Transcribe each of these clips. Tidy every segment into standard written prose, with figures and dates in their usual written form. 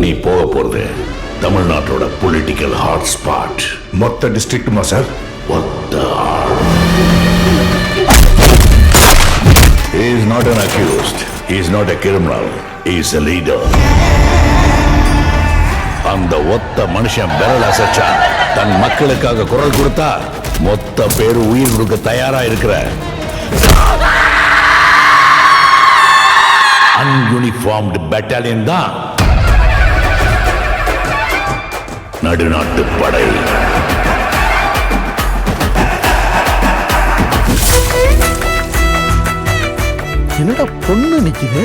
நீ போக போறது தமிழ்நாட்டோட பொலிட்டிக்கல் ஹாட் ஸ்பாட். மொத்த டிஸ்ட்ரிக்ட்டுமா sir? He is not an accused. He is not a criminal. He is a leader. அந்த ஒத்த மனுஷன் விரல் அசைச்சா தன் மக்களுக்காக குரல் கொடுத்தா மொத்த பேரு உயிர் கொடுக்க தயாரா இருக்கிற அன்யூனிஃபார்ம்டு பெட்டாலியன் தான் நடுநாட்டு படை. என்னடா பொண்ணு நிக்குது?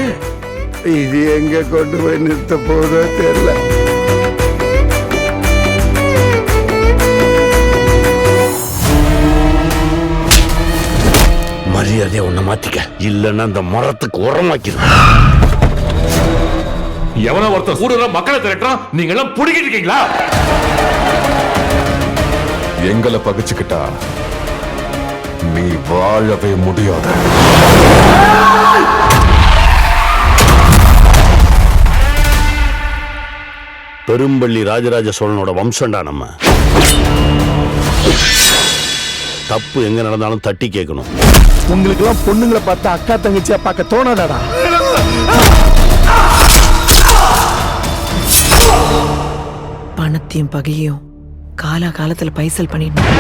இது எங்க கொண்டு போய் நிறுத்த போதோ தெரியல. மரியாதையை உன்னை மாத்திக்க, இல்லைன்னா அந்த மரத்துக்கு உரமாக்கிடும். எவனோ ஒருத்தர் ஊடுற மக்களை திரட்டுறான், நீங்க எல்லாம் புடிக்கிட்டு இருக்கீங்களா? எங்களை பகிச்சுக்கிட்டா நீ வாழவே முடியாது. பெரும்பள்ளி ராஜராஜ சோழனோட வம்சம்டா நம்ம. தப்பு எங்க நடந்தாலும் தட்டி கேட்கணும். உங்களுக்கு எல்லாம் பொண்ணுங்களை பார்த்தா அக்கா தங்கச்சியா பார்க்க தோணாதாடா? பணத்தையும் பகையும் காலத்துல பைசல் பண்ணிடணும்.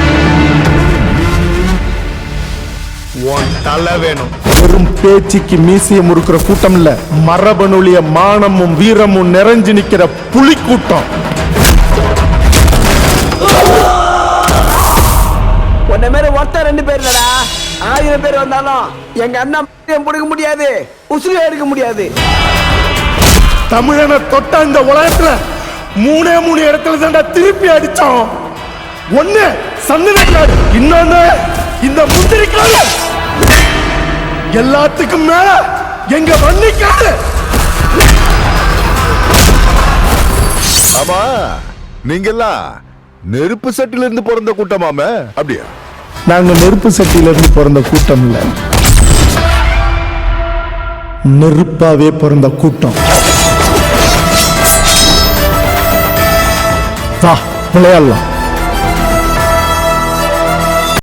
தலை வேணும். வெறும் பேச்சுக்கு மீசிய முறுக்கிற கூட்டம் இல்ல, மரபணுலிய மானமும் வீரமும் நிறைஞ்சு நிக்கிற புலி கூட்டம். உன்ன மேல ஒருத்தர் 2 பேர் இல்லடா, 1000 பேர் வந்தாலும் எங்க அண்ணன் பிடிக்க முடியாது, உசுரை எடுக்க முடியாது. தமிழனை தொட்ட இந்த உலகத்துல 3 இடத்துல தான்டா திருப்பி அடிச்சோம். ஒண்ணு சந்தனக்காடு, இன்னொன்னு இந்த முந்திரிக்காடு, எல்லாத்துக்கும் மேல எங்க வன்னிக்காடு. ஆமா, நீங்கெல்லாம் நெருப்பு சட்டில இருந்து பிறந்த கூட்டமாமே, அப்படியா? நாங்க நெருப்பு சட்டியில இருந்து பிறந்த கூட்டம் இல்ல, நெருப்பாவே பிறந்த கூட்டம். வா விளையாடலாம்.